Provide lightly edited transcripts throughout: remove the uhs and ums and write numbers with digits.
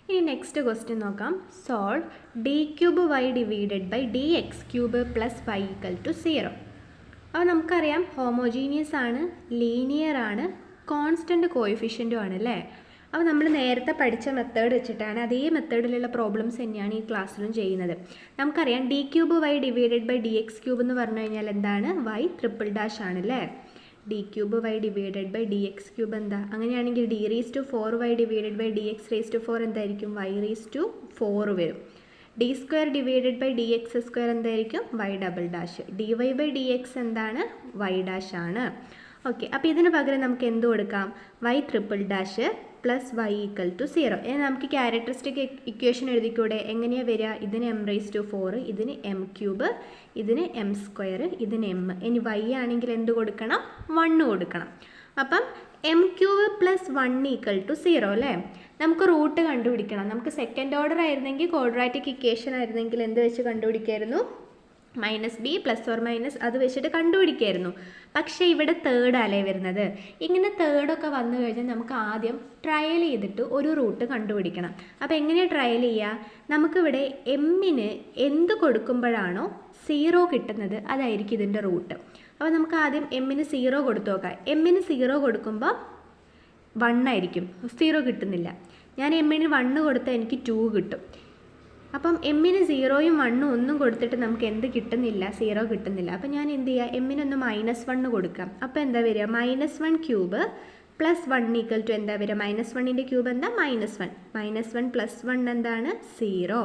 ഇനി next question നോക്കാം. Solve d cube Y divided by D X cube plus y equal to 0. അപ്പോൾ നമുക്കറിയാം homogeneous ആണ്, linear ആണ്, കോൺസ്റ്റൻറ്റ് കോഎഫിഷ്യൻറ്റും ആണ് അല്ലേ. അപ്പോൾ നമ്മൾ നേരത്തെ പഠിച്ച മെത്തേഡ് വെച്ചിട്ടാണ്, അതേ മെത്തേഡിലുള്ള പ്രോബ്ലംസ് തന്നെയാണ് ഈ ക്ലാസ്സിലും ചെയ്യുന്നത്. നമുക്കറിയാം D cube Y divided by D X cube എന്ന് പറഞ്ഞു കഴിഞ്ഞാൽ എന്താണ്? വൈ ട്രിപ്പിൾ ഡാഷ് ആണ് അല്ലേ. D cube Y divided by D X cube എന്താ? അങ്ങനെയാണെങ്കിൽ D raise to 4y divided by D X raise to 4 എന്തായിരിക്കും? വൈ റേസ് ടു 4 വരും. D square divided by D X square എന്തായിരിക്കും? Y double dash. D Y by D X എന്താണ്? Y dash ആണ്. Okay, അപ്പോൾ ഇതിന് പകരം നമുക്ക് എന്ത് കൊടുക്കാം? Y triple dash plus y equal to 0. ഇനി നമുക്ക് ക്യാരക്ടറിസ്റ്റിക് ഇക്വേഷൻ എഴുതിക്കൂടെ? എങ്ങനെയാണ് വരിക? ഇതിന് എം റേസ് ടു 4, ഇതിന് എം ക്യൂബ്, ഇതിന് എം സ്ക്വയർ, ഇതിന് എം. ഇനി വൈ ആണെങ്കിൽ എന്ത് കൊടുക്കണം? 1 കൊടുക്കണം. അപ്പം M cube plus 1 equal to 0 അല്ലേ. നമുക്ക് റൂട്ട് കണ്ടുപിടിക്കണം. നമുക്ക് സെക്കൻഡ് ഓർഡർ ആയിരുന്നെങ്കിൽ, ക്വാഡ്രാറ്റിക് ഇക്വേഷൻ ആയിരുന്നെങ്കിൽ എന്ത് വെച്ച് കണ്ടുപിടിക്കായിരുന്നു? Minus B plus or minus അത് വെച്ചിട്ട് കണ്ടുപിടിക്കായിരുന്നു. പക്ഷേ ഇവിടെ തേർഡ് അല്ലേ വരുന്നത്. ഇങ്ങനെ തേർഡൊക്കെ വന്നു കഴിഞ്ഞാൽ നമുക്ക് ആദ്യം ട്രയൽ ചെയ്തിട്ട് ഒരു റൂട്ട് കണ്ടുപിടിക്കണം. അപ്പോൾ എങ്ങനെയാണ് ട്രയൽ ചെയ്യുക? നമുക്കിവിടെ എമ്മിന് എന്ത് കൊടുക്കുമ്പോഴാണോ 0 കിട്ടുന്നത് അതായിരിക്കും ഇതിൻ്റെ റൂട്ട്. അപ്പോൾ നമുക്ക് ആദ്യം എമ്മിന് 0 കൊടുത്തു നോക്കാം. എമ്മിന് 0 കൊടുക്കുമ്പോൾ 1 ആയിരിക്കും, 0 കിട്ടുന്നില്ല. ഞാൻ എമ്മിന് 1 കൊടുത്താൽ എനിക്ക് 2 കിട്ടും. അപ്പം എമ്മിന് 0യും 1ഉം ഒന്നും കൊടുത്തിട്ട് നമുക്ക് എന്ത് കിട്ടുന്നില്ല? 0 കിട്ടുന്നില്ല. അപ്പം ഞാൻ എന്ത് ചെയ്യുക? എമ്മിനൊന്ന് -1 കൊടുക്കാം. അപ്പോൾ എന്താ വരിക? -1 ക്യൂബ് പ്ലസ് 1 ഈക്വൽ ടു എന്താ വരിക? -1ൻ്റെ ക്യൂബ് എന്താ? -1. -1 പ്ലസ് 1 എന്താണ്? 0.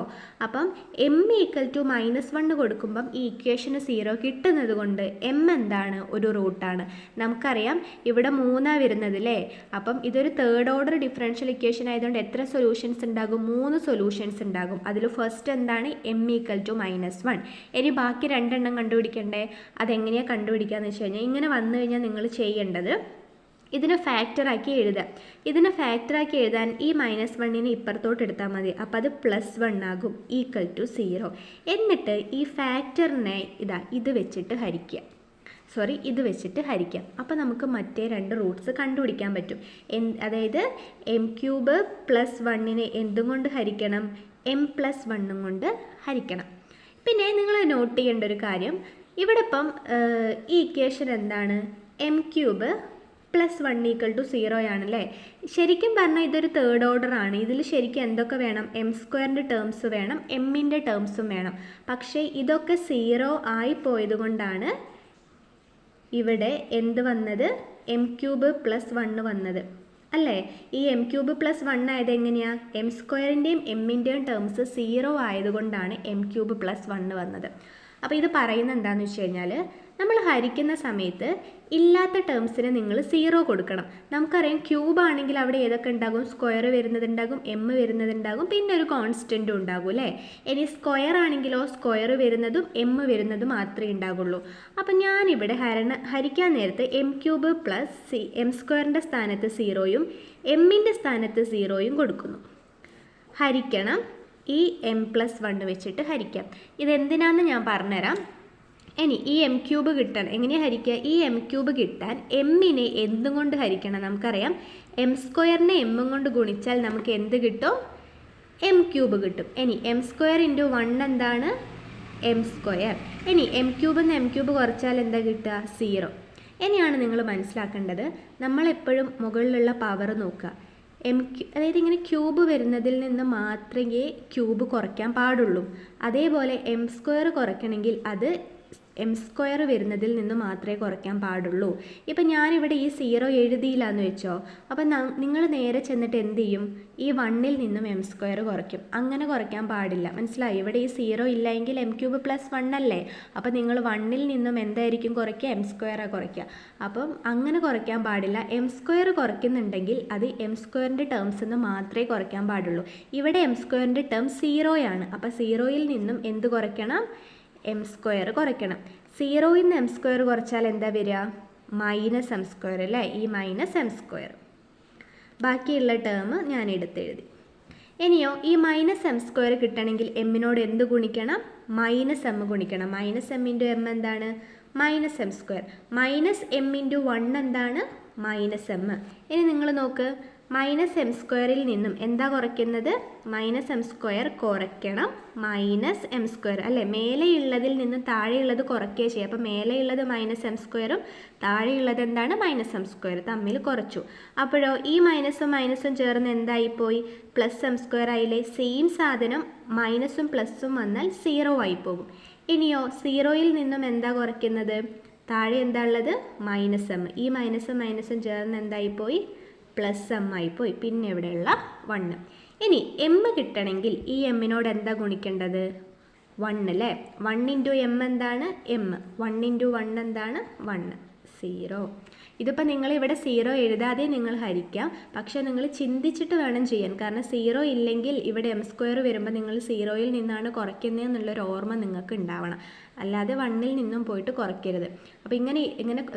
അപ്പം എം ഈക്വൽ ടു -1 കൊടുക്കുമ്പം ഈ ഇക്വേഷന് 0 കിട്ടുന്നത് കൊണ്ട് എം എന്താണ്? ഒരു റൂട്ടാണ്. നമുക്കറിയാം ഇവിടെ 3 വരുന്നത് അല്ലേ. അപ്പം ഇതൊരു തേർഡ് ഓർഡർ ഡിഫറൻഷ്യൽ ഇക്വേഷൻ ആയതുകൊണ്ട് എത്ര സൊല്യൂഷൻസ് ഉണ്ടാകും? 3 സൊല്യൂഷൻസ് ഉണ്ടാകും. അതിൽ ഫസ്റ്റ് എന്താണ്? M equal to -1. ഇനി ബാക്കി 2 എണ്ണം കണ്ടുപിടിക്കണ്ടേ? അതെങ്ങനെയാണ് കണ്ടുപിടിക്കാന്ന് വെച്ച് കഴിഞ്ഞാൽ ഇങ്ങനെ വന്നു കഴിഞ്ഞാൽ നിങ്ങൾ ചെയ്യേണ്ടത് ഇതിനെ ഫാക്ടറാക്കി എഴുതുക. ഇതിനെ ഫാക്ടറാക്കി എഴുതാൻ ഈ -1നെ ഇപ്പുറത്തോട്ട് എടുത്താൽ മതി. അപ്പോൾ അത് +1 ആകും ഈക്വൽ ടു 0. എന്നിട്ട് ഈ ഫാക്ടറിനെ ഇത് വെച്ചിട്ട് ഹരിക്കുക. ഇത് വെച്ചിട്ട് ഹരിക്കാം. അപ്പോൾ നമുക്ക് മറ്റേ 2 റൂട്ട്സ് കണ്ടുപിടിക്കാൻ പറ്റും. അതായത് എം ക്യൂബ് പ്ലസ് 1നെ എന്തും കൊണ്ട് ഹരിക്കണം? എം പ്ലസ് 1 കൊണ്ട് ഹരിക്കണം. പിന്നെ നിങ്ങൾ നോട്ട് ചെയ്യേണ്ട ഒരു കാര്യം, ഇവിടെ ഇപ്പം ഈ ഇക്വേഷൻ എന്താണ്? M cube plus 1 equal to 0 ആണല്ലേ. ശരിക്കും പറഞ്ഞാൽ ഇതൊരു തേർഡ് ഓർഡർ ആണ്. ഇതിൽ ശരിക്കും എന്തൊക്കെ വേണം? എം സ്ക്വയറിൻ്റെ ടേംസ് വേണം, എമ്മിൻ്റെ ടേംസും വേണം. പക്ഷേ ഇതൊക്കെ 0 ആയി പോയത് കൊണ്ടാണ് ഇവിടെ എന്ത് വന്നത്? എം ക്യൂബ് പ്ലസ് 1 വന്നത് അല്ലേ. ഈ എം ക്യൂബ് പ്ലസ് 1 ആയത് എങ്ങനെയാണ്? എം സ്ക്വയറിൻ്റെയും എമ്മിൻ്റെയും ടേംസ് 0 ആയതുകൊണ്ടാണ് എം ക്യൂബ് പ്ലസ് 1 വന്നത്. അപ്പോൾ ഇത് പറയുന്നത് എന്താണെന്ന് വെച്ച് കഴിഞ്ഞാൽ നമ്മൾ ഹരിക്കുന്ന സമയത്ത് ഇല്ലാത്ത ടേംസിന് നിങ്ങൾ 0 കൊടുക്കണം. നമുക്കറിയാം ക്യൂബ് ആണെങ്കിൽ അവിടെ ഏതൊക്കെ ഉണ്ടാകും? സ്ക്വയർ വരുന്നതുണ്ടാകും, എം വരുന്നതുണ്ടാകും, പിന്നെ ഒരു കോൺസ്റ്റൻറ്റും ഉണ്ടാകും അല്ലേ. ഇനി സ്ക്വയർ ആണെങ്കിലോ സ്ക്വയർ വരുന്നതും എം വരുന്നതും മാത്രമേ ഉണ്ടാകുള്ളൂ. അപ്പം ഞാനിവിടെ ഹരിക്കാൻ നേരത്ത് എം ക്യൂബ് പ്ലസ് എം സ്ക്വയറിൻ്റെ സ്ഥാനത്ത് 0യും എമ്മിൻ്റെ സ്ഥാനത്ത് 0യും കൊടുക്കുന്നു. ഹരിക്കണം ഈ എം പ്ലസ് 1 വെച്ചിട്ട് ഹരിക്കാം. ഇതെന്തിനാണെന്ന് ഞാൻ പറഞ്ഞുതരാം. ഇനി ഈ എം ക്യൂബ് കിട്ടാൻ എങ്ങനെയാണ് ഹരിക്കുക? ഈ എം ക്യൂബ് കിട്ടാൻ എമ്മിനെ എന്തും കൊണ്ട് ഹരിക്കണം? നമുക്കറിയാം എം സ്ക്വയറിനെ എമ്മും കൊണ്ട് ഗുണിച്ചാൽ നമുക്ക് എന്ത് കിട്ടും? എം ക്യൂബ് കിട്ടും. ഇനി എം സ്ക്വയർ ഇൻറ്റു 1 എന്താണ്? M square. ഇനി എം ക്യൂബിൽ നിന്ന് എം ക്യൂബ് കുറച്ചാൽ എന്താ കിട്ടുക? 0. ഇനിയാണ് നിങ്ങൾ മനസ്സിലാക്കേണ്ടത്, നമ്മളെപ്പോഴും മുകളിലുള്ള പവർ നോക്കുക. അതായത് ഇങ്ങനെ ക്യൂബ് വരുന്നതിൽ നിന്ന് മാത്രമേ ക്യൂബ് കുറയ്ക്കാൻ പാടുള്ളൂ. അതേപോലെ എം സ്ക്വയർ കുറയ്ക്കണമെങ്കിൽ അത് എം സ്ക്വയർ വരുന്നതിൽ നിന്ന് മാത്രമേ കുറയ്ക്കാൻ പാടുള്ളൂ. ഇപ്പം ഞാനിവിടെ ഈ 0 എഴുതിയില്ല എന്ന് വെച്ചോ, അപ്പം നിങ്ങൾ നേരെ ചെന്നിട്ട് എന്ത് ചെയ്യും? ഈ 1ൽ നിന്നും എം സ്ക്വയർ കുറയ്ക്കും. അങ്ങനെ കുറയ്ക്കാൻ പാടില്ല. മനസ്സിലായി? ഇവിടെ ഈ 0 ഇല്ലെങ്കിൽ എം ക്യൂബ് പ്ലസ് 1 അല്ലേ. അപ്പം നിങ്ങൾ 1ൽ നിന്നും എന്തായിരിക്കും കുറയ്ക്കുക? എം സ്ക്വയറാണ് കുറയ്ക്കുക. അപ്പം അങ്ങനെ കുറയ്ക്കാൻ പാടില്ല. എം സ്ക്വയർ കുറയ്ക്കുന്നുണ്ടെങ്കിൽ അത് എം സ്ക്വയറിൻ്റെ ടേംസിൽ നിന്ന് മാത്രമേ കുറയ്ക്കാൻ പാടുള്ളൂ. ഇവിടെ എം സ്ക്വയറിൻ്റെ ടേം 0 ആണ്. അപ്പോൾ 0യിൽ നിന്നും എന്ത് കുറയ്ക്കണം? എം സ്ക്വയർ കുറയ്ക്കണം. 0യിൽ നിന്ന് എം സ്ക്വയർ കുറച്ചാൽ എന്താ വരിക? മൈനസ് എം സ്ക്വയർ അല്ലേ. ഈ മൈനസ് എം സ്ക്വയർ ബാക്കിയുള്ള ടേം ഞാൻ എടുത്തെഴുതി. ഇനിയോ ഈ മൈനസ് എം സ്ക്വയർ കിട്ടണമെങ്കിൽ എമ്മിനോട് എന്ത് ഗുണിക്കണം? മൈനസ് എം ഗുണിക്കണം. മൈനസ് എം ഇൻറ്റു എം എന്താണ്? Minus M square. Minus M into 1 എന്താണ്? -m. ഇനി നിങ്ങൾ നോക്ക്, മൈനസ് എം സ്ക്വയറിൽ നിന്നും എന്താ കുറയ്ക്കുന്നത്? മൈനസ് എം സ്ക്വയർ കുറയ്ക്കണം, മൈനസ് എം സ്ക്വയർ അല്ലേ, മേലെയുള്ളതിൽ നിന്ന് താഴെയുള്ളത് കുറയ്ക്കുക ചെയ്യുക. അപ്പോൾ മേലെയുള്ളത് മൈനസ് എം സ്ക്വയറും താഴെയുള്ളത് എന്താണ്? മൈനസ് എം സ്ക്വയർ തമ്മിൽ കുറച്ചു. അപ്പോഴോ ഈ മൈനസും മൈനസും ചേർന്ന് എന്തായിപ്പോയി? പ്ലസ് എം സ്ക്വയർ ആയില്ലേ. സെയിം സാധനം മൈനസും പ്ലസും വന്നാൽ 0 ആയി പോകും. ഇനിയോ സീറോയിൽ നിന്നും എന്താ കുറയ്ക്കുന്നത്? താഴെ എന്താ ഉള്ളത്? Minus M. ഈ മൈനസും മൈനസും ചേർന്ന് എന്തായിപ്പോയി? പ്ലസ് എം ആയിപ്പോയി. പിന്നെ ഇവിടെയുള്ള 1. ഇനി എം കിട്ടണമെങ്കിൽ ഈ എമ്മിനോട് എന്താ ഗുണിക്കേണ്ടത്? 1 അല്ലേ. 1 ഇൻറ്റു എം എന്താണ്? എം. 1 ഇൻറ്റു 1 എന്താണ്? 1. 0. ഇതിപ്പോൾ നിങ്ങൾ ഇവിടെ 0 എഴുതാതെ നിങ്ങൾ ഹരിക്കാം, പക്ഷേ നിങ്ങൾ ചിന്തിച്ചിട്ട് വേണം ചെയ്യാൻ. കാരണം 0 ഇല്ലെങ്കിൽ ഇവിടെ എം സ്ക്വയർ വരുമ്പോൾ നിങ്ങൾ 0യിൽ നിന്നാണ് കുറയ്ക്കുന്നത് എന്നുള്ളൊരു ഓർമ്മ നിങ്ങൾക്ക് ഉണ്ടാവണം. അല്ലാതെ 1ൽ നിന്നും പോയിട്ട് കുറയ്ക്കരുത്. അപ്പോൾ ഇങ്ങനെ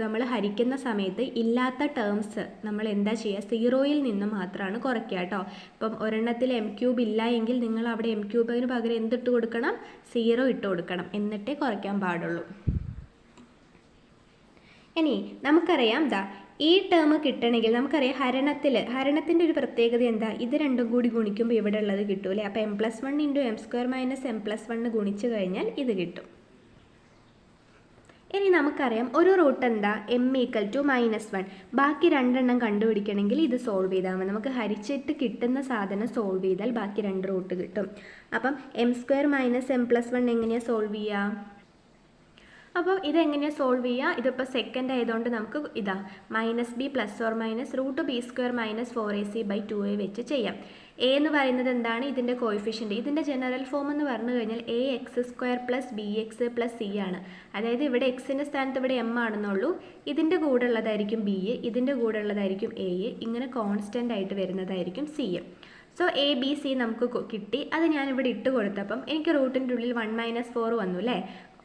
നമ്മൾ ഹരിക്കുന്ന സമയത്ത് ഇല്ലാത്ത ടേംസ് നമ്മൾ എന്താ ചെയ്യുക? 0യിൽ നിന്നും മാത്രമാണ് കുറയ്ക്കുക കേട്ടോ. ഇപ്പം ഒരെണ്ണത്തിൽ എം ക്യൂബ് ഇല്ല എങ്കിൽ നിങ്ങൾ അവിടെ എം ക്യൂബിന് പകരം എന്തിട്ട് കൊടുക്കണം? 0 ഇട്ട് കൊടുക്കണം, എന്നിട്ടേ കുറയ്ക്കാൻ പാടുള്ളൂ. ഇനി നമുക്കറിയാം ഈ ടേം കിട്ടണമെങ്കിൽ നമുക്കറിയാം ഹരണത്തിൻ്റെ ഒരു പ്രത്യേകത എന്താ? ഇത് രണ്ടും കൂടി ഗുണിക്കുമ്പോൾ ഇവിടെ ഉള്ളത് കിട്ടൂലേ. അപ്പോൾ m+1 into M square minus m+1 ഗുണിച്ച് കഴിഞ്ഞാൽ ഇത് കിട്ടും. ഇനി നമുക്കറിയാം ഒരു റൂട്ട് എന്താ? m = -1. ബാക്കി രണ്ടെണ്ണം കണ്ടുപിടിക്കണമെങ്കിൽ ഇത് സോൾവ് ചെയ്താൽ മതി. നമുക്ക് ഹരിച്ചിട്ട് കിട്ടുന്ന സാധനം സോൾവ് ചെയ്താൽ ബാക്കി 2 റൂട്ട് കിട്ടും. അപ്പം m² - m+1 എങ്ങനെയാണ് സോൾവ് ചെയ്യുക? അപ്പോൾ ഇതെങ്ങനെയാണ് സോൾവ് ചെയ്യുക? ഇതിപ്പോൾ സെക്കൻഡ് ആയതുകൊണ്ട് നമുക്ക് ഇതാ -b ± √b² - 4ac/2a വെച്ച് ചെയ്യാം. എ എന്ന് പറയുന്നത് എന്താണ്? ഇതിൻ്റെ കോയിഫിഷ്യൻ്റ്. ഇതിൻ്റെ ജനറൽ ഫോം എന്ന് പറഞ്ഞു കഴിഞ്ഞാൽ ax² + bx + c ആണ്. അതായത് ഇവിടെ എക്സിൻ്റെ സ്ഥാനത്ത് ഇവിടെ m ആണെന്നുള്ളൂ. ഇതിൻ്റെ കൂടെ ഉള്ളതായിരിക്കും b, ഇതിൻ്റെ കൂടെ ഉള്ളതായിരിക്കും a, ഇങ്ങനെ കോൺസ്റ്റൻ്റ് ആയിട്ട് വരുന്നതായിരിക്കും c. So A B C നമുക്ക് കിട്ടി. അത് ഞാനിവിടെ ഇട്ട് കൊടുത്തപ്പം എനിക്ക് റൂട്ടിൻ്റെ ഉള്ളിൽ 1 - 4 വന്നു അല്ലേ.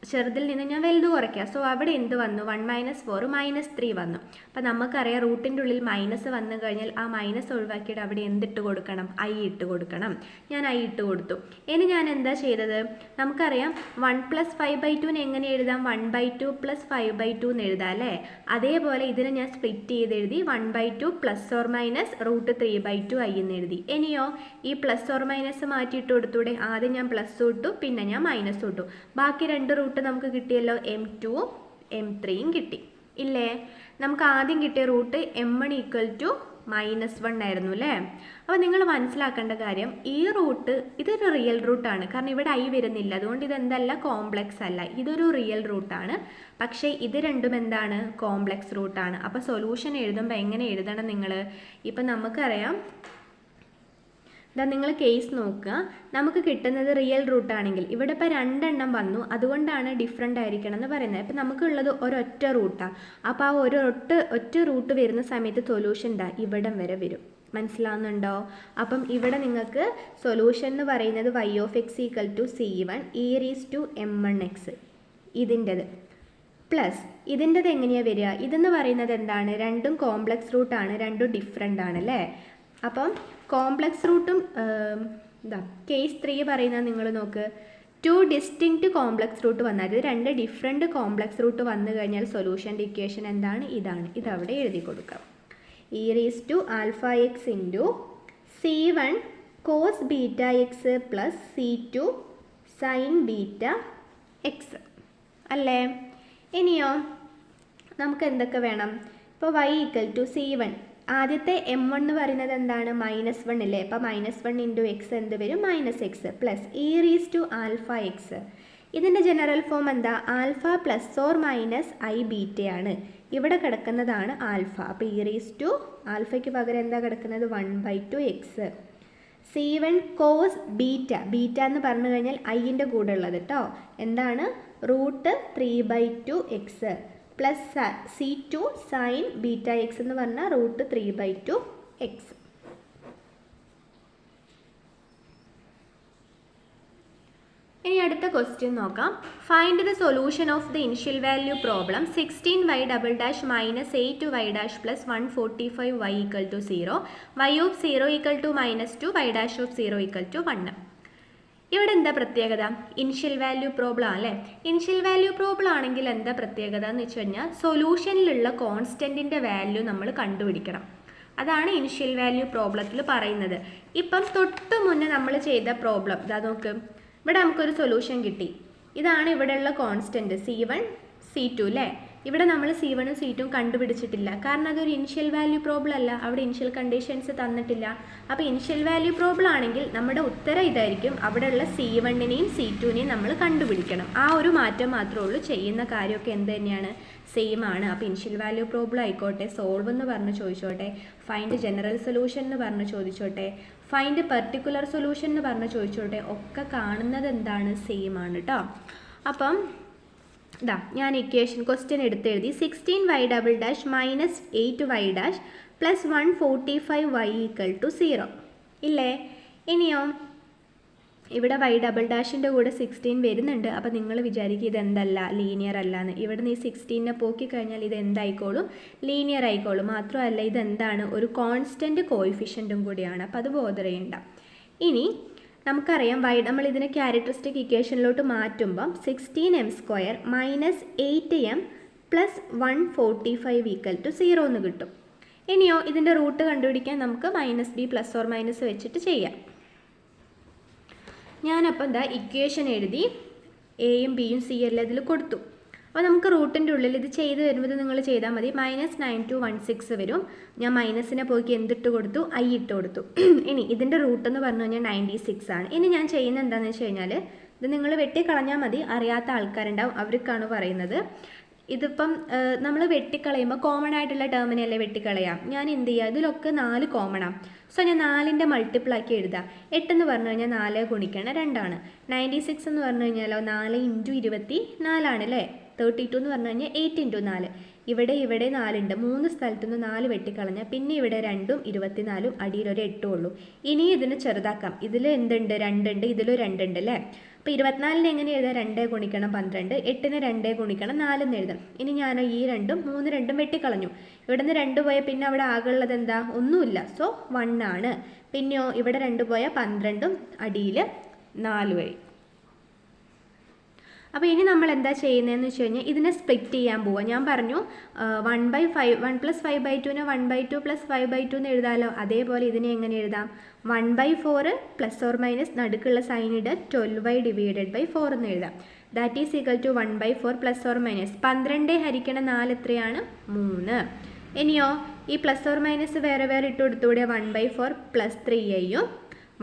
ചെറുതിൽ നിന്ന് ഞാൻ വലുത് കുറയ്ക്കുക. സോ അവിടെ എന്ത് വന്നു? 1 - 4 -3 വന്നു. അപ്പം നമുക്കറിയാം റൂട്ടിൻ്റെ ഉള്ളിൽ മൈനസ് വന്നു കഴിഞ്ഞാൽ ആ മൈനസ് ഒഴിവാക്കിയിട്ട് അവിടെ എന്തിട്ട് കൊടുക്കണം? ഐ ഇട്ട് കൊടുക്കണം. ഞാൻ ഐ ഇട്ട് കൊടുത്തു. ഇനി ഞാൻ എന്താ ചെയ്തത്? നമുക്കറിയാം 1 + 5/2 എങ്ങനെ എഴുതാം? 1/2 + 5/2 എന്ന് എഴുതാം അല്ലേ. അതേപോലെ ഇതിനെ ഞാൻ സ്പ്ലിറ്റ് ചെയ്ത് എഴുതി 1/2 ± √3/2 ഐ എന്ന് എഴുതി. ഇനിയോ ഈ പ്ലസ് ഓർ മൈനസ് മാറ്റിയിട്ട് കൊടുത്തൂടെ? ആദ്യം ഞാൻ പ്ലസ് ഇട്ടു, പിന്നെ ഞാൻ മൈനസ് ഇട്ടു. ബാക്കി 2 റൂട്ട് നമുക്ക് കിട്ടിയല്ലോ. m2 m3 കിട്ടി ഇല്ലേ. നമുക്ക് ആദ്യം കിട്ടിയ റൂട്ട് m1 = -1 ആയിരുന്നു അല്ലേ. അപ്പോൾ നിങ്ങൾ മനസ്സിലാക്കേണ്ട കാര്യം ഈ റൂട്ട് ഇതൊരു റിയൽ റൂട്ടാണ്. കാരണം ഇവിടെ ഐ വരുന്നില്ല, അതുകൊണ്ട് ഇതെന്തല്ല? കോംപ്ലക്സ് അല്ല. ഇതൊരു റിയൽ റൂട്ടാണ്. പക്ഷേ ഇത് രണ്ടും എന്താണ്? കോംപ്ലക്സ് റൂട്ടാണ്. അപ്പോൾ സൊല്യൂഷൻ എഴുതുമ്പോൾ എങ്ങനെ എഴുതണം നിങ്ങൾ? ഇപ്പം നമുക്കറിയാം നിങ്ങൾ കേസ് നോക്കുക. നമുക്ക് കിട്ടുന്നത് റിയൽ റൂട്ടാണെങ്കിൽ ഇവിടെ ഇപ്പോൾ 2 എണ്ണം വന്നു, അതുകൊണ്ടാണ് ഡിഫറെൻ്റ് ആയിരിക്കണം എന്ന് പറയുന്നത്. ഇപ്പം നമുക്കുള്ളത് ഒരൊറ്റ റൂട്ടാണ്. അപ്പോൾ ആ ഒറ്റ റൂട്ട് വരുന്ന സമയത്ത് സൊല്യൂഷൻ ഇവിടം വരെ വരും. മനസ്സിലാവുന്നുണ്ടോ? അപ്പം ഇവിടെ നിങ്ങൾക്ക് സൊല്യൂഷൻ എന്ന് പറയുന്നത് y(x) = c1 e⁻m1x ഇതിൻ്റെത് പ്ലസ് ഇതിൻ്റെത് എങ്ങനെയാണ് വരിക? ഇതെന്ന് പറയുന്നത് എന്താണ്? രണ്ടും കോംപ്ലക്സ് റൂട്ടാണ്, രണ്ടും ഡിഫറെൻ്റ് ആണ് അല്ലേ. അപ്പം കോംപ്ലക്സ് റൂട്ടും കേസ് 3 പറയുന്നത് നിങ്ങൾ നോക്ക്. 2 ഡിസ്റ്റിങ്ക്റ്റ് കോംപ്ലക്സ് റൂട്ട് വന്നാൽ, ഇത് 2 ഡിഫറെൻറ്റ് കോംപ്ലക്സ് റൂട്ട് വന്നു കഴിഞ്ഞാൽ സൊല്യൂഷൻ്റെ ഇക്വേഷൻ എന്താണ്? ഇതാണ്. ഇതവിടെ എഴുതി കൊടുക്കാം. e⁻αx × c1 cos βx + c2 sin βx അല്ലേ. ഇനിയോ നമുക്ക് എന്തൊക്കെ വേണം? ഇപ്പോൾ y = c1. ആദ്യത്തെ m1 എന്ന് പറയുന്നത് എന്താണ്? -1 അല്ലേ. അപ്പോൾ -1 × x എന്ത് വരും? -x plus e⁻αx. ഇതിൻ്റെ ജനറൽ ഫോം എന്താ? ആൽഫ ± i ബീറ്റ ആണ്. ഇവിടെ കിടക്കുന്നതാണ് ആൽഫ. അപ്പോൾ ആൽഫയ്ക്ക് പകരം എന്താ കിടക്കുന്നത്? 1/2x. c1 cos ബീറ്റ എന്ന് പറഞ്ഞു കഴിഞ്ഞാൽ ഐൻ്റെ കൂടെ ഉള്ളത് കേട്ടോ. എന്താണ്? √3/2x plus c2 sin βx എന്ന് പറഞ്ഞാൽ √3/2x. ഇനി അടുത്ത ക്വസ്റ്റ്യൻ നോക്കാം. Find the solution of the initial value problem 16y - 8y + 145y = 0, y of 0 = -2, y of 0 = 1. ഇവിടെ എന്താ പ്രത്യേകത? ഇനിഷ്യൽ വാല്യൂ പ്രോബ്ലം അല്ലേ. ഇനിഷ്യൽ വാല്യൂ പ്രോബ്ലം ആണെങ്കിൽ എന്താ പ്രത്യേകത എന്ന് വെച്ച് കഴിഞ്ഞാൽ സൊല്യൂഷനിലുള്ള കോൺസ്റ്റൻറ്റിൻ്റെ വാല്യൂ നമ്മൾ കണ്ടുപിടിക്കണം. അതാണ് ഇനിഷ്യൽ വാല്യൂ പ്രോബ്ലത്തിൽ പറയുന്നത്. ഇപ്പം തൊട്ട് മുന്നേ നമ്മൾ ചെയ്ത പ്രോബ്ലം ഇതാ നോക്ക്, ഇവിടെ നമുക്കൊരു സൊല്യൂഷൻ കിട്ടി. ഇതാണ് ഇവിടെയുള്ള കോൺസ്റ്റൻറ്റ് C1 C2 അല്ലേ. ഇവിടെ നമ്മൾ C1 C2 കണ്ടുപിടിച്ചിട്ടില്ല, കാരണം അതൊരു ഇനിഷ്യൽ വാല്യൂ പ്രോബ്ലം അല്ല, അവിടെ ഇനിഷ്യൽ കണ്ടീഷൻസ് തന്നിട്ടില്ല. അപ്പോൾ ഇനിഷ്യൽ വാല്യൂ പ്രോബ്ലം ആണെങ്കിൽ നമ്മുടെ ഉത്തരം ഇതായിരിക്കും, അവിടെയുള്ള C1നെയും C2നെയും നമ്മൾ കണ്ടുപിടിക്കണം. ആ ഒരു മാറ്റം മാത്രമേ ഉള്ളൂ, ചെയ്യുന്ന കാര്യമൊക്കെ എന്ത് തന്നെയാണ്, സെയിം ആണ്. അപ്പോൾ ഇനിഷ്യൽ വാല്യൂ പ്രോബ്ലം ആയിക്കോട്ടെ, സോൾവ് എന്ന് പറഞ്ഞ് ചോദിച്ചോട്ടെ, ഫൈൻഡ് ജനറൽ സൊല്യൂഷൻ എന്ന് പറഞ്ഞ് ചോദിച്ചോട്ടെ, ഫൈൻഡ് പെർട്ടിക്കുലർ സൊല്യൂഷൻ എന്ന് പറഞ്ഞ് ചോദിച്ചോട്ടെ, ഒക്കെ കാണുന്നത് എന്താണ്, സെയിം ആണ് കേട്ടോ. അപ്പം ഇതാ ഞാൻ ഇക്വേഷൻ ക്വസ്റ്റ്യൻ എടുത്തെഴുതി. 16y" minus 8y' plus 145y = 0 ഇല്ലേ. ഇനിയോ ഇവിടെ y" കൂടെ 16 വരുന്നുണ്ട്. അപ്പോൾ നിങ്ങൾ വിചാരിക്കുക ഇതെന്തല്ല, ലീനിയർ അല്ലാന്ന്. ഇവിടെ നീ 16നെ പോക്കിക്കഴിഞ്ഞാൽ ഇത് എന്തായിക്കോളും, ലീനിയർ ആയിക്കോളും. മാത്രമല്ല ഇതെന്താണ്, ഒരു കോൺസ്റ്റൻറ്റ് കോയിഫിഷ്യൻറ്റും കൂടിയാണ്. അപ്പോൾ അത് ബോദർ ചെയ്യണ്ട. ഇനി നമുക്കറിയാം നമ്മൾ ഇതിനെ ക്യാരക്ടറിസ്റ്റിക് ഇക്വേഷനിലോട്ട് മാറ്റുമ്പം 16m² മൈനസ് 8m പ്ലസ് 145 = 0 എന്ന് കിട്ടും. ഇനിയോ ഇതിൻ്റെ റൂട്ട് കണ്ടുപിടിക്കാൻ നമുക്ക് -b ± വെച്ചിട്ട് ചെയ്യാം. ഞാനപ്പോൾ എന്താ ഇക്വേഷൻ എഴുതി, എയും ബിയും സി എല്ലാം ഇതിൽ കൊടുത്തു. അപ്പോൾ നമുക്ക് റൂട്ടിൻ്റെ ഉള്ളിൽ ഇത് ചെയ്ത് വരുമ്പോൾ നിങ്ങൾ ചെയ്താൽ മതി. -9216 വരും. ഞാൻ മൈനസിനെ പോയി എന്തിട്ട് കൊടുത്തു, i ഇട്ട് കൊടുത്തു. ഇനി ഇതിൻ്റെ റൂട്ട് എന്ന് പറഞ്ഞു കഴിഞ്ഞാൽ 96 ആണ്. ഇനി ഞാൻ ചെയ്യുന്നത് എന്താണെന്ന് വെച്ച് കഴിഞ്ഞാൽ, ഇത് നിങ്ങൾ വെട്ടിക്കളഞ്ഞാൽ മതി. അറിയാത്ത ആൾക്കാരുണ്ടാവും, അവർക്കാണ് പറയുന്നത്. ഇതിപ്പം നമ്മൾ വെട്ടിക്കളയുമ്പോൾ കോമൺ ആയിട്ടുള്ള ടേമിനെയല്ലേ വെട്ടിക്കളയാം. ഞാൻ എന്ത് ചെയ്യുക, ഇതിലൊക്കെ 4 കോമണാണ്. സോ ഞാൻ 4ൻ്റെ മൾട്ടിപ്പിൾ ആക്കി എഴുതാം. 8 എന്ന് പറഞ്ഞു കഴിഞ്ഞാൽ 4 ഗുണിക്കണം 2 ആണ്. 96 എന്ന് പറഞ്ഞു കഴിഞ്ഞാലോ 4 × 24 ആണ് അല്ലേ. 32 എന്ന് പറഞ്ഞു കഴിഞ്ഞാൽ 8 × 4. ഇവിടെ 4 ഉണ്ട്. 3 സ്ഥലത്തുനിന്ന് 4 വെട്ടിക്കളഞ്ഞാൽ പിന്നെ ഇവിടെ 2ഉം 24ഉം അടിയിലൊരു 8ഉം ഉള്ളൂ. ഇനി ഇതിന് ചെറുതാക്കാം. ഇതിൽ എന്തുണ്ട്, 2 ഉണ്ട്, ഇതിലും 2 ഉണ്ട് അല്ലേ. അപ്പോൾ 24ന് എങ്ങനെ എഴുതാം, 2 ഗുണിക്കണം 12, 8ന് 2 ഗുണിക്കണം 4 എന്ന് എഴുതാം. ഇനി ഞാൻ ഈ 2ഉം 3 വെട്ടിക്കളഞ്ഞു. ഇവിടെ നിന്ന് 2 പോയാൽ പിന്നെ അവിടെ ആകെയുള്ളത് എന്താ, ഒന്നുമില്ല. സോ 1 ആണ്. പിന്നെയോ ഇവിടെ 2 പോയാൽ 12ഉം അടിയിൽ 4 വഴി. അപ്പോൾ ഇനി നമ്മൾ എന്താ ചെയ്യുന്നതെന്ന് വെച്ച് കഴിഞ്ഞാൽ ഇതിനെ സ്പ്ലിറ്റ് ചെയ്യാൻ പോവുക. ഞാൻ പറഞ്ഞു 1/5 1 + 5/2നെ 1/2 + 5/2 എന്ന് എഴുതാമല്ലോ. അതേപോലെ ഇതിനെ എങ്ങനെ എഴുതാം, 1/4 ± നടുക്കുള്ള സൈൻ ഇടുക, 12y / 4 എന്ന് എഴുതാം. ദാറ്റ് ഈസ് ഈക്വൽ ടു 1/4 ± 12 ഹരിക്കണം 4 എത്രയാണ്, 3. ഇനിയോ ഈ ± വേറെ വേറെ ഇട്ട് കൊടുത്തുകൂടെ, 1/4 + 3iയും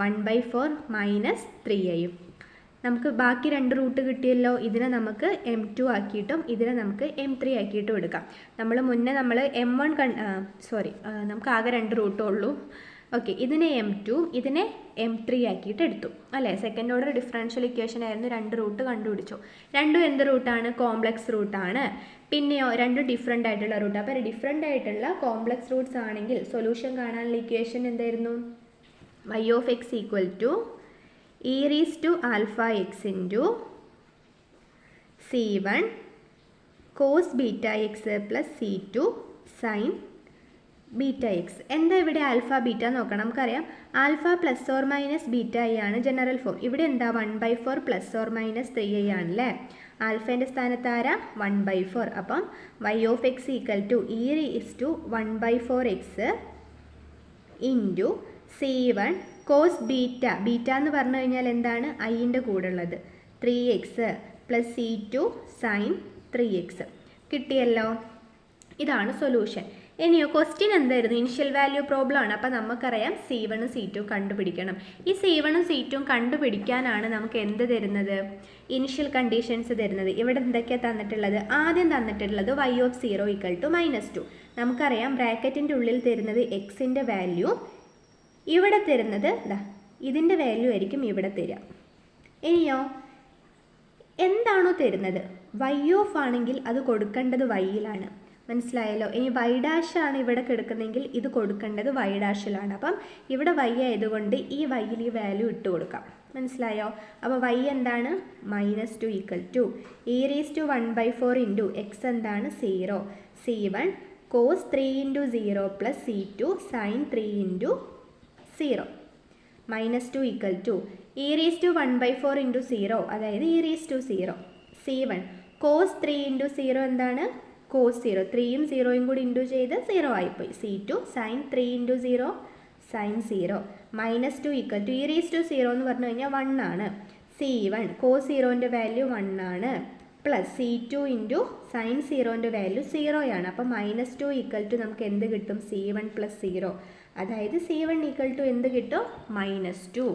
1/4 - 3iയും. നമുക്ക് ബാക്കി 2 റൂട്ട് കിട്ടിയല്ലോ. ഇതിനെ നമുക്ക് m2 ആക്കിയിട്ടും ഇതിനെ നമുക്ക് m3 ആക്കിയിട്ടും എടുക്കാം. നമ്മൾ മുന്നേ m1 നമുക്ക് ആകെ 2 റൂട്ടേ ഉള്ളൂ. ഓക്കെ, ഇതിനെ m2 ഇതിനെ m3 ആക്കിയിട്ട് എടുത്തു അല്ലേ. സെക്കൻഡ് ഓർഡർ ഡിഫറൻഷ്യൽ ഇക്വേഷൻ ആയിരുന്നു. 2 റൂട്ട് കണ്ടുപിടിച്ചു. രണ്ടും എന്ത് റൂട്ടാണ്, കോംപ്ലക്സ് റൂട്ടാണ്. പിന്നെയോ 2 ഡിഫറെൻ്റ് ആയിട്ടുള്ള റൂട്ട്. അപ്പോൾ ഡിഫറെൻ്റ് ആയിട്ടുള്ള കോംപ്ലക്സ് റൂട്ട്സ് ആണെങ്കിൽ സൊല്യൂഷൻ കാണാനുള്ള ഇക്വേഷൻ എന്തായിരുന്നു, y(x) = e⁴ x c1 cos βx plus c2 sin βx. എന്താ ഇവിടെ ആൽഫ ബീറ്റ നോക്കണം. നമുക്കറിയാം ആൽഫ ± βi ആണ് ജനറൽ ഫോം. ഇവിടെ എന്താ 1/4 ± 3i ആണല്ലേ. ആൽഫേൻ്റെ സ്ഥാനത്ത് ആരാ, 1/4. അപ്പം y(x) = e⁴1/4x c1 cos beta. Beta എന്ന് പറഞ്ഞു കഴിഞ്ഞാൽ എന്താണ്, ഐൻ്റെ കൂടെ ഉള്ളത് 3x plus c2 sin 3x. കിട്ടിയല്ലോ. ഇതാണ് സൊല്യൂഷൻ. ഇനിയോ ക്വസ്റ്റ്യൻ എന്തായിരുന്നു, ഇനിഷ്യൽ വാല്യൂ പ്രോബ്ലം ആണ്. അപ്പോൾ നമുക്കറിയാം C1 C2 കണ്ടുപിടിക്കണം. ഈ C1 C2 കണ്ടുപിടിക്കാനാണ് നമുക്ക് എന്ത് തരുന്നത്, ഇനിഷ്യൽ കണ്ടീഷൻസ് തരുന്നത്. ഇവിടെ എന്തൊക്കെയാണ് തന്നിട്ടുള്ളത്, ആദ്യം തന്നിട്ടുള്ളത് y(0 = -2. നമുക്കറിയാം ബ്രാക്കറ്റിൻ്റെ ഉള്ളിൽ തരുന്നത് എക്സിൻ്റെ വാല്യൂ, ഇവിടെ തരുന്നത് ഇതിൻ്റെ വാല്യൂ ആയിരിക്കും ഇവിടെ തരിക. ഇനിയോ എന്താണോ തരുന്നത്, y(of) ആണെങ്കിൽ അത് കൊടുക്കേണ്ടത് y-യിലാണ്. മനസ്സിലായല്ലോ. ഇനി y' ആണ് ഇവിടെ കിടക്കുന്നതെങ്കിൽ ഇത് കൊടുക്കേണ്ടത് y'-ലാണ്. അപ്പം ഇവിടെ y ആയതുകൊണ്ട് ഈ y-യിൽ ഈ വാല്യൂ ഇട്ട് കൊടുക്കാം. മനസ്സിലായോ. അപ്പോൾ y എന്താണ്, -2 = e⁴1/4 x എന്താണ് 0. c1 cos 3 × 0 plus c2 sin 3 × 0. -2 = e⁴1/4 × 0, അതായത് e⁴. c1 cos 3 × 0 എന്താണ്, കോസ് 0 3യും 0യും കൂടി ഇൻറ്റു ചെയ്ത് 0 ആയിപ്പോയി. C2 sine 3 into 0 sine 0 -2 equal to e⁻0 എന്ന് പറഞ്ഞു കഴിഞ്ഞാൽ 1 ആണ്. C1 കോസ് 0ൻ്റെ വാല്യൂ 1 ആണ് പ്ലസ് C2 ഇൻറ്റു സൈൻ 0ൻ്റെ വാല്യൂ 0 ആണ്. അപ്പോൾ -2 ഈക്വൽ ടു നമുക്ക് എന്ത് കിട്ടും? C1 plus 0. അതായത് C1 ഈക്വൽ ടു എന്ത് കിട്ടും? -2.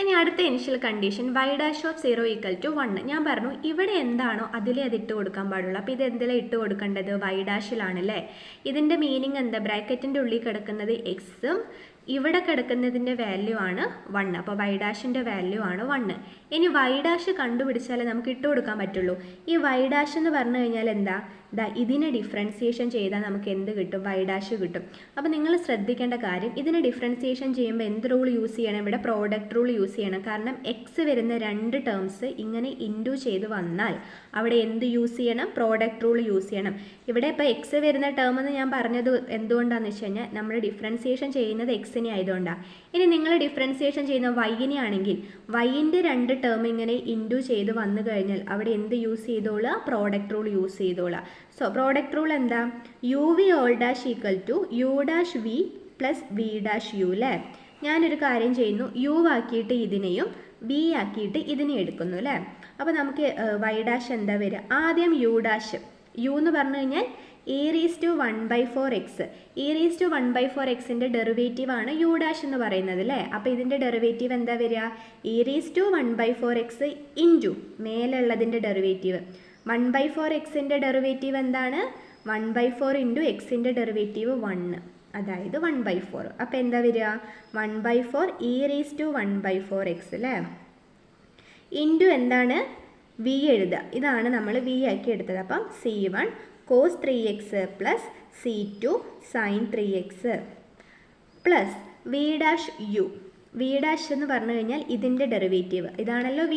ഇനി അടുത്ത ഇനിഷ്യൽ കണ്ടീഷൻ y'(0 = 1. ഞാൻ പറഞ്ഞു ഇവിടെ എന്താണോ അതിലേ അത് ഇട്ട് കൊടുക്കാൻ പാടുള്ളൂ. അപ്പോൾ ഇത് എന്തിലാണ് ഇട്ട് കൊടുക്കേണ്ടത്? y'-ലാണല്ലേ. ഇതിൻ്റെ മീനിങ് എന്താ? ബ്രാക്കറ്റിൻ്റെ ഉള്ളിൽ കിടക്കുന്നത് എക്സും ഇവിടെ കിടക്കുന്നതിൻ്റെ വാല്യൂ ആണ് 1. അപ്പോൾ y'-ൻ്റെ വാല്യൂ ആണ് 1. ഇനി y' കണ്ടുപിടിച്ചാലേ നമുക്ക് ഇട്ട് കൊടുക്കാൻ പറ്റുള്ളൂ. ഈ y' എന്ന് പറഞ്ഞു കഴിഞ്ഞാൽ എന്താ? ഇതിനെ ഡിഫറൻസിയേഷൻ ചെയ്താൽ നമുക്ക് എന്ത് കിട്ടും? y' കിട്ടും. അപ്പോൾ നിങ്ങൾ ശ്രദ്ധിക്കേണ്ട കാര്യം, ഇതിനെ ഡിഫറൻസിയേഷൻ ചെയ്യുമ്പോൾ എന്ത് റൂൾ യൂസ് ചെയ്യണം? ഇവിടെ പ്രോഡക്റ്റ് റൂൾ യൂസ് ചെയ്യണം. കാരണം എക്സ് വരുന്ന രണ്ട് ടേംസ് ഇങ്ങനെ ഇൻറ്റു ചെയ്ത് വന്നാൽ അവിടെ എന്ത് യൂസ് ചെയ്യണം? പ്രോഡക്റ്റ് റൂൾ യൂസ് ചെയ്യണം. ഇവിടെ ഇപ്പോൾ എക്സ് വരുന്ന ടേം എന്ന് ഞാൻ പറഞ്ഞത് എന്തുകൊണ്ടാണെന്ന് വെച്ച് കഴിഞ്ഞാൽ നമ്മൾ ഡിഫറൻസിയേഷൻ ചെയ്യുന്നത് എക്സിനെ ആയതുകൊണ്ടാണ്. ഇനി നിങ്ങൾ ഡിഫറൻസിയേഷൻ ചെയ്യുന്ന വൈനെ ആണെങ്കിൽ വൈൻ്റെ രണ്ട് ടേം ഇങ്ങനെ ഇൻറ്റു ചെയ്ത് വന്നു കഴിഞ്ഞാൽ അവിടെ എന്ത് യൂസ് ചെയ്തോളുക? പ്രോഡക്റ്റ് റൂൾ യൂസ് ചെയ്തോളുക. സോ പ്രോഡക്റ്റ് റൂൾ എന്താ? u(v(all) = u'(v) + v'(u) അല്ലേ. ഞാനൊരു കാര്യം ചെയ്യുന്നു, u ആക്കിയിട്ട് ഇതിനെയും v ആക്കിയിട്ട് ഇതിനെ എടുക്കുന്നു അല്ലേ. അപ്പോൾ നമുക്ക് y' എന്താ വരിക? ആദ്യം u എന്ന് പറഞ്ഞു കഴിഞ്ഞാൽ e⁻1/4x. e⁻1/4xൻ്റെ ഡെറിവേറ്റീവ് ആണ് u' എന്ന് പറയുന്നത് അല്ലേ. അപ്പോൾ ഇതിൻ്റെ ഡെറിവേറ്റീവ് എന്താ വരിക? e⁻1/4x ഇൻറ്റു മേലുള്ളതിൻ്റെ ഡെറിവേറ്റീവ് 1/4xൻ്റെ ഡെറിവേറ്റീവ് എന്താണ്? 1/4 ഇൻറ്റു എക്സിൻ്റെ ഡെറിവേറ്റീവ് 1, അതായത് 1/4. അപ്പോൾ എന്താ വരിക? 1/4 e⁻1/4x അല്ലേ. ഇൻറ്റു എന്താണ്? v എഴുതുക. ഇതാണ് നമ്മൾ v ആക്കി എടുത്തത്. അപ്പം C1 cos 3x plus C2 sin 3x plus v'(u). v' എന്ന് പറഞ്ഞു കഴിഞ്ഞാൽ ഇതിൻ്റെ ഡെറിവേറ്റീവ് ഇതാണല്ലോ v.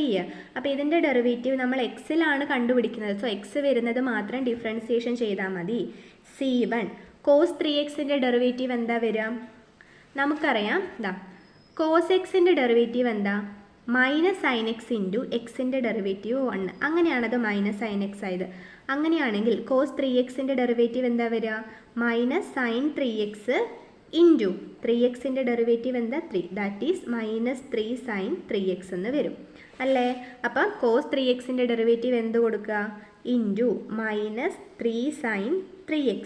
അപ്പോൾ ഇതിൻ്റെ ഡെറിവേറ്റീവ് നമ്മൾ എക്സിലാണ് കണ്ടുപിടിക്കുന്നത്. സോ എക്സ് വരുന്നത് മാത്രം ഡിഫറൻസിയേഷൻ ചെയ്താൽ മതി. C1 cos 3xൻ്റെ ഡെറിവേറ്റീവ് എന്താ വരിക? നമുക്കറിയാം, cos xൻ്റെ ഡെറിവേറ്റീവ് എന്താ? -sin x ഇൻറ്റു എക്സിൻ്റെ ഡെറിവേറ്റീവ് 1. അങ്ങനെയാണത് -sin x ആയത്. അങ്ങനെയാണെങ്കിൽ cos 3xൻ്റെ ഡെറിവേറ്റീവ് എന്താ വരിക? -sin 3x ഇൻറ്റു 3xൻ്റെ ഡെറിവേറ്റീവ് എന്താ? 3. ദാറ്റ് ഈസ് -3 sin 3x എന്ന് വരും അല്ലേ. അപ്പം cos 3xൻ്റെ ഡെറിവേറ്റീവ് എന്ത് കൊടുക്കുക? Into -3 sin 3x.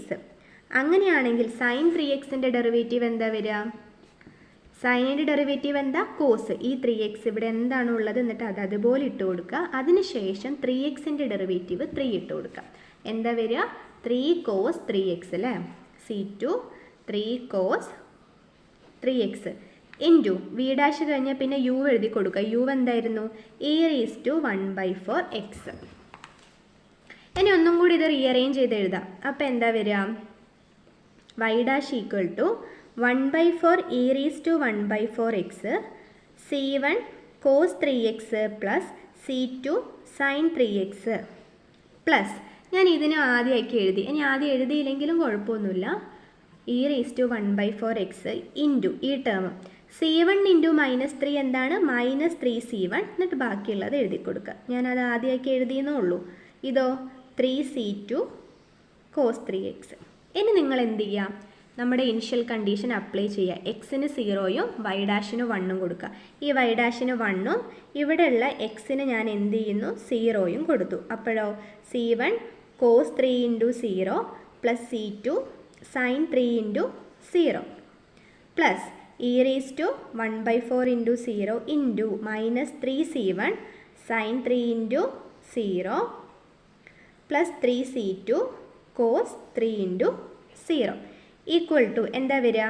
അങ്ങനെയാണെങ്കിൽ sin 3xൻ്റെ ഡെറിവേറ്റീവ് എന്താ വരിക? സൈനിൻ്റെ ഡെറിവേറ്റീവ് എന്താ? കോസ്. ഈ 3x ഇവിടെ എന്താണ് ഉള്ളത് എന്നിട്ട് അത് അതുപോലെ ഇട്ട് കൊടുക്കുക. അതിനുശേഷം 3xൻ്റെ ഡെറിവേറ്റീവ് 3 ഇട്ട് കൊടുക്കുക. എന്താ വരിക? 3 cos 3x അല്ലേ. C2 3 cos 3x into v' കഴിഞ്ഞാൽ പിന്നെ u എഴുതി കൊടുക്കുക. u എന്തായിരുന്നു? e⁻1/4x. ഇനി ഒന്നും കൂടി ഇത് റീഅറേഞ്ച് ചെയ്ത് എഴുതാം. അപ്പോൾ എന്താ വരിക? y' = 1/4 e⁻1/4x C1 cos 3x plus C2 sin 3x plus ഞാൻ ഇതിനെ ആദ്യമാക്കി എഴുതി. ഇനി ആദ്യം എഴുതിയില്ലെങ്കിലും കുഴപ്പമൊന്നുമില്ല. e⁻1/4x ഇൻറ്റു ഈ ടേം C1 ഇൻറ്റു -3 എന്താണ്? -3C1 എന്നിട്ട് ബാക്കിയുള്ളത് എഴുതി കൊടുക്കുക. ഞാനത് ആദ്യമാക്കി എഴുതിയെന്നേ ഉള്ളൂ. ഇതോ 3C2 cos 3x. ഇനി നിങ്ങൾ എന്ത് ചെയ്യുക? നമ്മുടെ ഇനിഷ്യൽ കണ്ടീഷൻ അപ്ലൈ ചെയ്യുക. എക്സിന് 0യും y'-ന് 1ഉം കൊടുക്കുക. ഈ y'-ന് 1ഉം ഇവിടെയുള്ള എക്സിന് ഞാൻ എന്ത് ചെയ്യുന്നു? 0യും കൊടുത്തു. അപ്പോഴോ C1 cos 3 into 0 plus C2 sin 3 into 0 plus e⁻1/4 into 0 into -3C1 sin 3 into 0 plus 3C2 cos 3 into 0 equal to എന്താ വരിക?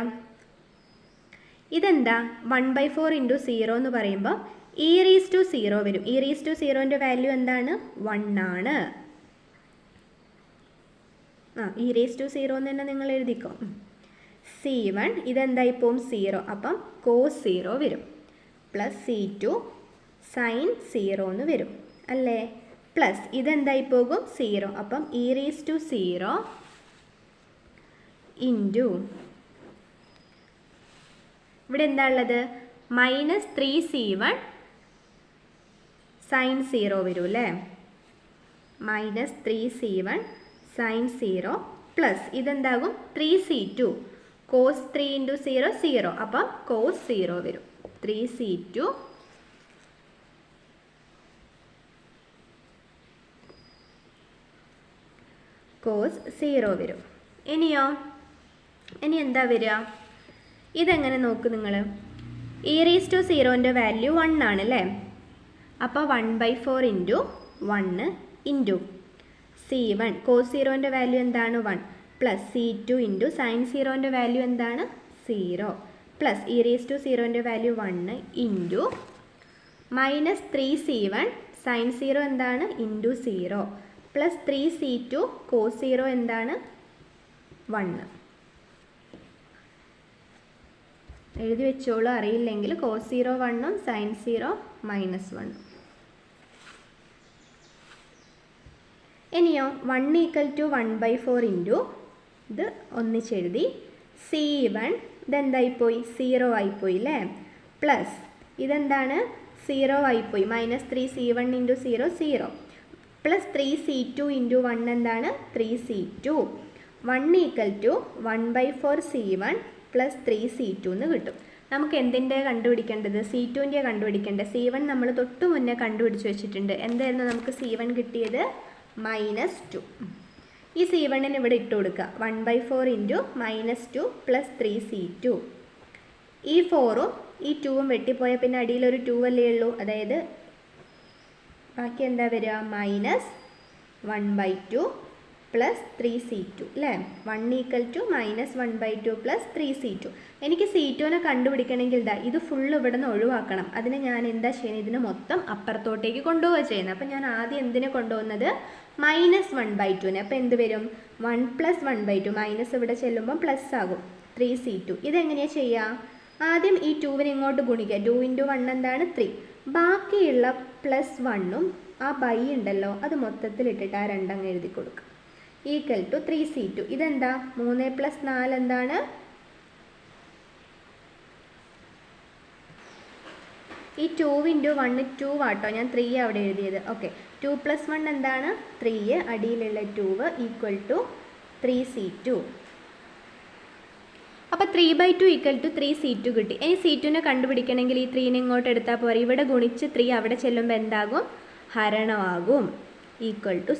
ഇതെന്താ? 1/4 ഇൻറ്റു 0 എന്ന് പറയുമ്പോൾ e⁻0 വരും. e⁻0ൻ്റെ വാല്യൂ എന്താണ്? 1 ആണ്. e⁻0 എന്ന് തന്നെ നിങ്ങൾ എഴുതിക്കോ. C1 ഇതെന്തായി പോവും? 0. അപ്പം cos 0 വരും പ്ലസ് C2 sin 0 എന്ന് വരും അല്ലേ. പ്ലസ് ഇതെന്തായി പോകും? 0. അപ്പം e⁻0 ഇൻറ്റു ഇവിടെ എന്താ ഉള്ളത്? -3C1 sin 0 വരും അല്ലേ. മൈനസ് 3c1 സൈൻ 0 പ്ലസ് ഇതെന്താകും 3c2 കോസ് 3 ഇൻറ്റു 0 0 അപ്പം കോസ് 0 വരും 3c2 കോസ് 0 വരും. ഇനിയോ ഇനി എന്താ വരിക? ഇതെങ്ങനെ നോക്ക് നിങ്ങൾ. e⁻0ൻ്റെ വാല്യൂ 1 ആണ് അല്ലേ? അപ്പോൾ 1/4 ഇൻറ്റു 1 ഇൻറ്റു c1 കോസ് 0ൻ്റെ വാല്യൂ എന്താണ് 1 പ്ലസ് c2 ഇൻറ്റു സൈൻ 0ൻ്റെ വാല്യൂ എന്താണ് 0 പ്ലസ് e⁻0ൻ്റെ value 1 into minus 3c1 sine 0 എന്താണ് ഇൻറ്റു 0 പ്ലസ് 3c2 കോസ് 0 എന്താണ് 1. എഴുതി വെച്ചോളൂ, അറിയില്ലെങ്കിൽ കോസ് 0 1ഉം സൈൻ 0 -1. ഇനിയോ 1 = 1/4 ഇൻറ്റു ഇത് ഒന്നിച്ചെഴുതി c1 ഇതെന്തായിപ്പോയി 0 ആയിപ്പോയി അല്ലേ? പ്ലസ് ഇതെന്താണ് 0 ആയിപ്പോയി minus 3c1 into 0 0 plus 3c2 into 1 എന്താണ് 3c2 1 = 1/4 c1 പ്ലസ് 3c2 എന്ന് കിട്ടും. നമുക്ക് എന്തിൻ്റെ കണ്ടുപിടിക്കേണ്ടത്? c2ൻ്റെ കണ്ടുപിടിക്കേണ്ടത്. c1 നമ്മൾ തൊട്ട് മുന്നേ കണ്ടുപിടിച്ച് വെച്ചിട്ടുണ്ട്. എന്തായിരുന്നു നമുക്ക് c1 കിട്ടിയത്? -2. ഈ c1ന് ഇവിടെ ഇട്ട് കൊടുക്കുക 1/4 ഇൻറ്റു -2 പ്ലസ് 3c2. ഈ 4ഉം ഈ 2ഉം വെട്ടിപ്പോയാൽ പിന്നെ അടിയിലൊരു 2 അല്ലേ ഉള്ളൂ, അതായത് ബാക്കി എന്താ വരിക -1/2 പ്ലസ് 3c2 അല്ലേ? 1 = -1/2 പ്ലസ് 3c2. എനിക്ക് c2നെ കണ്ടുപിടിക്കണമെങ്കിൽ ഇതാ ഇത് ഫുള്ള് ഇവിടെ നിന്ന് ഒഴിവാക്കണം. അതിന് ഞാൻ എന്താ ചെയ്യുന്നത്? ഇതിന് മൊത്തം അപ്പുറത്തോട്ടേക്ക് കൊണ്ടുപോവുക ചെയ്യുന്നത്. അപ്പം ഞാൻ ആദ്യം എന്തിനെ കൊണ്ടുപോകുന്നത്? -1/2നെ. അപ്പോൾ എന്ത് വരും? 1 + 1/2 മൈനസ് ഇവിടെ ചെല്ലുമ്പോൾ പ്ലസ് ആകും 3c2. ഇതെങ്ങനെയാണ് ചെയ്യുക? ആദ്യം ഈ 2വിനെ ഇങ്ങോട്ട് ഗുണിക്കുക. 2 × 1 എന്താണ് 3. ബാക്കിയുള്ള +1ഉം ആ ബൈ ഉണ്ടല്ലോ അത് മൊത്തത്തിൽ ഇട്ടിട്ട് ആ 2 അങ്ങ് എഴുതി കൊടുക്കുക. = 3c2. ഇതെന്താ 3 + 4 എന്താണ്? ഈ 2 × 1 2 ആട്ടോ, ഞാൻ 3 അവിടെ എഴുതിയത്. ഓക്കെ, 2 + 1 എന്താണ് 3, അടിയിലുള്ള 2 = 3c2. അപ്പോൾ 3/2 = 3c2 കിട്ടി. ഇനി c2നെ കണ്ടുപിടിക്കണമെങ്കിൽ ഈ 3നെ ഇങ്ങോട്ട് എടുത്താൽ പോരെ. ഇവിടെ ഗുണിച്ച് 3 അവിടെ ചെല്ലുമ്പോൾ എന്താകും? ഹരണമാകും =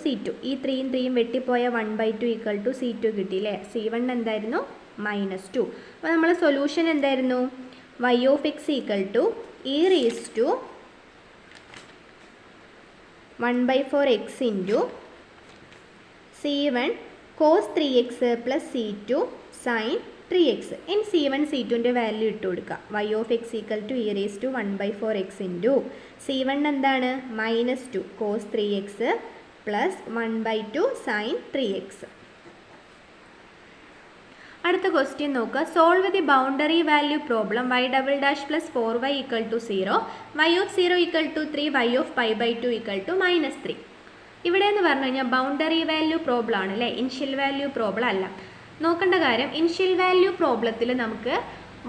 c2. ഈ 3യും 3യും വെട്ടിപ്പോയ 1/2 = c2 കിട്ടിയില്ലേ? c1 എന്തായിരുന്നു? -2. അപ്പോൾ നമ്മളെ സൊല്യൂഷൻ എന്തായിരുന്നു? y of x = e⁻1/4x into c1 cos 3x plus c2 sin 3x. ഇനി c1 c2ൻ്റെ വാല്യൂ ഇട്ട് കൊടുക്കുക. y of x = e⁻1/4x into c1 എന്താണ്? -2 cos 3x plus 1/2 sin 3x. അടുത്ത ക്വസ്റ്റ്യൻ നോക്കുക. Solve the boundary value problem y" + 4y = 0, y of 0 = 3, y of π/2 = -3. ഇവിടെ എന്ന് പറഞ്ഞു കഴിഞ്ഞാൽ ബൗണ്ടറി വാല്യൂ പ്രോബ്ലം ആണ് അല്ലേ, ഇനിഷ്യൽ വാല്യൂ പ്രോബ്ലം അല്ല. നോക്കേണ്ട കാര്യം ഇനിഷ്യൽ വാല്യൂ പ്രോബ്ലത്തിൽ നമുക്ക്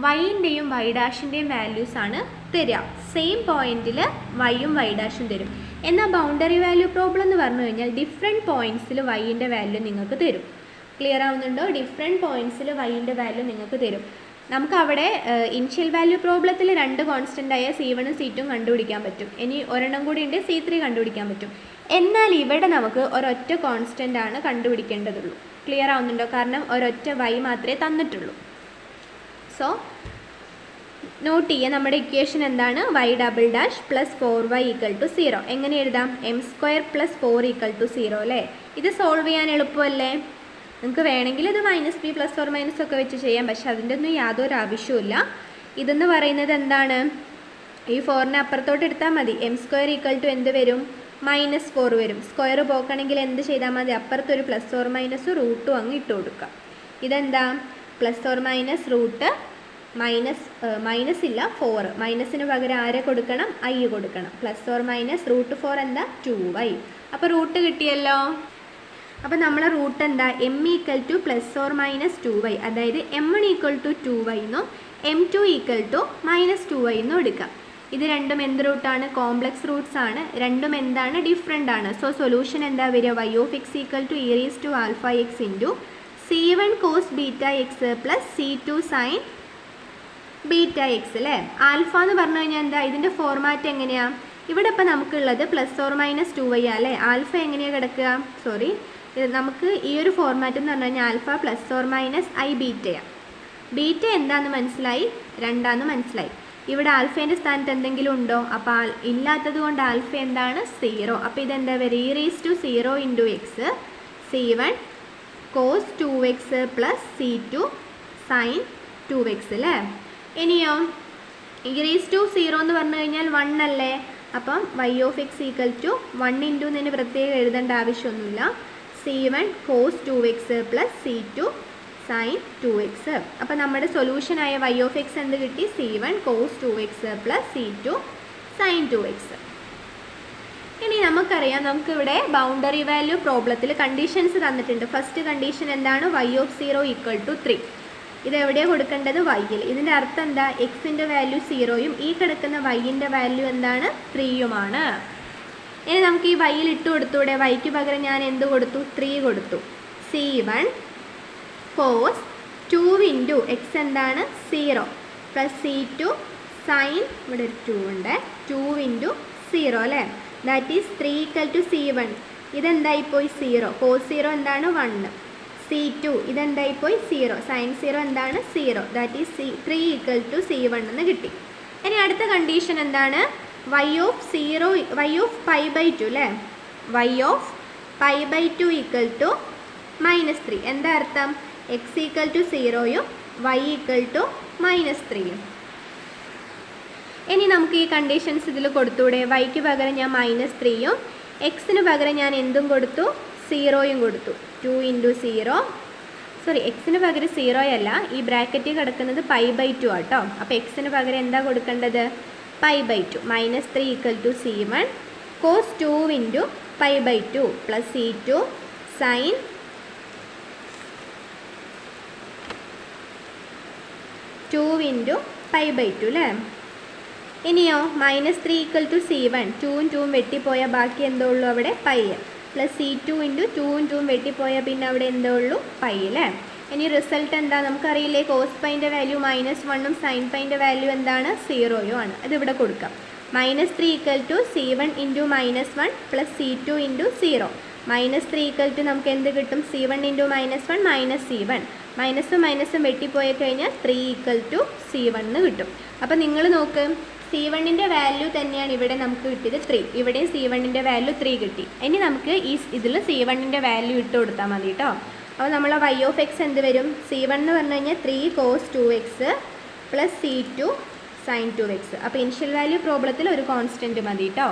വൈൻ്റെയും y'-ൻ്റെയും വാല്യൂസ് ആണ് തരിക. സെയിം പോയിന്റിൽ വൈയും y' തരും. എന്നാൽ ബൗണ്ടറി വാല്യൂ പ്രോബ്ലം എന്ന് പറഞ്ഞു കഴിഞ്ഞാൽ ഡിഫറെൻറ്റ് പോയിന്റ്സിൽ വൈൻ്റെ വാല്യൂ നിങ്ങൾക്ക് തരും. ക്ലിയർ ആവുന്നുണ്ടോ? ഡിഫറെൻറ്റ് പോയിന്റ്സിൽ വൈൻ്റെ വാല്യൂ നിങ്ങൾക്ക് തരും. നമുക്ക് അവിടെ ഇനിഷ്യൽ വാല്യൂ പ്രോബ്ലത്തിൽ 2 കോൺസ്റ്റൻ്റ് ആയ c1ഉം c2ഉം കണ്ടുപിടിക്കാൻ പറ്റും. ഇനി ഒരെണ്ണം കൂടി ഉണ്ട്, c3 കണ്ടുപിടിക്കാൻ പറ്റും. എന്നാൽ ഇവിടെ നമുക്ക് ഒരൊറ്റ കോൺസ്റ്റൻ്റ് ആണ് കണ്ടുപിടിക്കേണ്ടതുള്ളൂ. ക്ലിയർ ആവുന്നുണ്ടോ? കാരണം ഒരൊറ്റ y മാത്രമേ തന്നിട്ടുള്ളൂ. സോ നോട്ട് ചെയ്യുക, നമ്മുടെ ഇക്വേഷൻ എന്താണ്? y" + 4y = 0. എങ്ങനെ എഴുതാം? m² + 4 = 0 അല്ലേ? ഇത് സോൾവ് ചെയ്യാൻ എളുപ്പമല്ലേ? നിങ്ങൾക്ക് വേണമെങ്കിൽ ഇത് -b ± ഒക്കെ വെച്ച് ചെയ്യാം, പക്ഷെ അതിൻ്റെ ഒന്നും യാതൊരു ആവശ്യമില്ല. ഇതെന്ന് പറയുന്നത് എന്താണ്? ഈ 4നെ അപ്പുറത്തോട്ട് എടുത്താൽ മതി. m² എന്ത് വരും? -4 വരും. സ്ക്വയർ പോക്കണമെങ്കിൽ എന്ത് ചെയ്താൽ മതി? അപ്പുറത്തൊരു ± റൂട്ടും അങ്ങ് ഇട്ട് കൊടുക്കുക. ഇതെന്താ? ± മൈനസ് ഇല്ല 4, മൈനസിന് പകരം ആരെ കൊടുക്കണം? i കൊടുക്കണം. ±√4 എന്താ? 2y. അപ്പോൾ റൂട്ട് കിട്ടിയല്ലോ. അപ്പോൾ നമ്മളെ റൂട്ട് എന്താ? m = ±2y, അതായത് m1 = 2y എന്നും m2 = -2y എന്നും എടുക്കാം. ഇത് രണ്ടും എന്ത് റൂട്ടാണ്? കോംപ്ലക്സ് റൂട്ട്സ് ആണ്. രണ്ടും എന്താണ്? ഡിഫറെൻ്റ് ആണ്. സോ സൊല്യൂഷൻ എന്താ വരിക? y of x equal to e raised to alpha x into c1 cos beta x plus c2 sin beta x അല്ലേ? ആൽഫ എന്ന് പറഞ്ഞു കഴിഞ്ഞാൽ എന്താ? ഇതിൻ്റെ ഫോർമാറ്റ് എങ്ങനെയാണ്? ഇവിടെ ഇപ്പം നമുക്കുള്ളത് +or-2y അല്ലേ? ആൽഫ എങ്ങനെയാണ് കിടക്കുക? സോറി, നമുക്ക് ഈ ഒരു ഫോർമാറ്റ് എന്ന് പറഞ്ഞു കഴിഞ്ഞാൽ ആൽഫ +or-i ബീറ്റയാണ്. ബീറ്റ എന്താണെന്ന് മനസ്സിലായി, 2 മനസ്സിലായി. ഇവിടെ ആൽഫേൻ്റെ സ്ഥാനത്ത് എന്തെങ്കിലും ഉണ്ടോ? അപ്പോൾ ഇല്ലാത്തത് കൊണ്ട് ആൽഫ എന്താണ്? 0. അപ്പോൾ ഇതെന്താ വരിക? e raised to 0 into x c1 cos 2x plus c2 sin 2x അല്ലേ? ഇനിയോ e raised to 0 എന്ന് പറഞ്ഞു കഴിഞ്ഞാൽ 1 അല്ലേ? അപ്പം y of x equal to 1 into എന്നതിന് പ്രത്യേകം എഴുതേണ്ട ആവശ്യമൊന്നുമില്ല. c1 cos 2x plus c2 sin 2x. അപ്പോൾ നമ്മുടെ സൊല്യൂഷനായ y of x എന്ത് കിട്ടി? c1 cos 2x plus c2 sin 2x. ഇനി നമുക്കറിയാം, നമുക്കിവിടെ ബൗണ്ടറി വാല്യൂ പ്രോബ്ലത്തിൽ കണ്ടീഷൻസ് തന്നിട്ടുണ്ട്. ഫസ്റ്റ് കണ്ടീഷൻ എന്താണ്? y of 0 equal to 3. ഇത് എവിടെയാണ് കൊടുക്കേണ്ടത്? വൈയിൽ. ഇതിൻ്റെ അർത്ഥം എന്താ? എക്സിൻ്റെ വാല്യൂ 0യും ഈ കിടക്കുന്ന വൈൻ്റെ വാല്യൂ എന്താണ്? 3യുമാണ്. ഇനി നമുക്ക് ഈ വൈയിൽ ഇട്ട് കൊടുത്തൂടെ? വൈക്ക് പകരം ഞാൻ എന്ത് കൊടുത്തു? 3 കൊടുത്തു. c1 cos 2 into x എന്താണ്? 0 പ്ലസ് c2 sin, ഇവിടെ ഒരു 2 ഉണ്ട്, 2 into 0 അല്ലേ? That is 3 equal to c1. ഇതെന്തായിപ്പോയി? 0. cos 0 എന്താണ്? 1. c2 ഇതെന്തായിപ്പോയി? 0. sin 0 എന്താണ്? 0. That is 3 equal to c1 എന്ന് കിട്ടി. ഇനി അടുത്ത കണ്ടീഷൻ എന്താണ്? y of pi/2 അല്ലേ? y of pi/2 equal to -3. എന്താ അർത്ഥം? x equal to 0യും y equal to -3യും. ഇനി നമുക്ക് ഈ കണ്ടീഷൻസ് ഇതിൽ കൊടുത്തൂടെ? വൈക്ക് പകരം ഞാൻ -3യും എക്സിന് പകരം ഞാൻ എന്തും കൊടുത്തു? 0യും കൊടുത്തു. 2 into 0, സോറി, എക്സിന് പകരം 0 അല്ല, ഈ ബ്രാക്കറ്റിൽ കിടക്കുന്നത് pi/2 ആട്ടോ. അപ്പോൾ എക്സിന് പകരം എന്താ കൊടുക്കേണ്ടത്? pi/2. -3 equal to c1 cos 2 into pi/2 plus c2 sin 2 into pi/2 അല്ലേ? ഇനിയോ -3 equal to c1, 2ഉം 2ഉം വെട്ടിപ്പോയാൽ ബാക്കി എന്തോ ഉള്ളൂ? അവിടെ പൈ. പ്ലസ് c2 into 2ഉം 2ഉം വെട്ടിപ്പോയാൽ പിന്നെ അവിടെ എന്തോ ഉള്ളൂ? പൈ അല്ലേ? ഇനി റിസൾട്ട് എന്താ? നമുക്കറിയില്ലേ, കോസ് പൈൻ്റെ വാല്യൂ -1ഉം സൈൻ പൈൻ്റെ വാല്യൂ എന്താണ്? 0യും ആണ്. അതിവിടെ കൊടുക്കാം. -3 equal to c1 into -1 plus c2 into 0. -3 equal to നമുക്ക് എന്ത് കിട്ടും? c1 into -1 minus c1. മൈനസും വെട്ടിപ്പോയി കഴിഞ്ഞാൽ 3 equal to c1 എന്ന് കിട്ടും. അപ്പോൾ നിങ്ങൾ നോക്ക്, c1ൻ്റെ വാല്യൂ തന്നെയാണ് ഇവിടെ നമുക്ക് കിട്ടിയത് 3. ഇവിടെയും c1ൻ്റെ വാല്യൂ 3 കിട്ടി. ഇനി നമുക്ക് ഇതിൽ c1ൻ്റെ വാല്യൂ ഇട്ട് കൊടുത്താൽ മതി കേട്ടോ. അപ്പോൾ നമ്മൾ y of x എന്ത് വരും? c1 എന്ന് പറഞ്ഞു കഴിഞ്ഞാൽ 3 cos 2x plus c2 sin 2x. അപ്പോൾ ഇനിഷ്യൽ വാല്യൂ പ്രോബ്ലത്തിൽ ഒരു കോൺസ്റ്റൻറ്റ് മതി കേട്ടോ.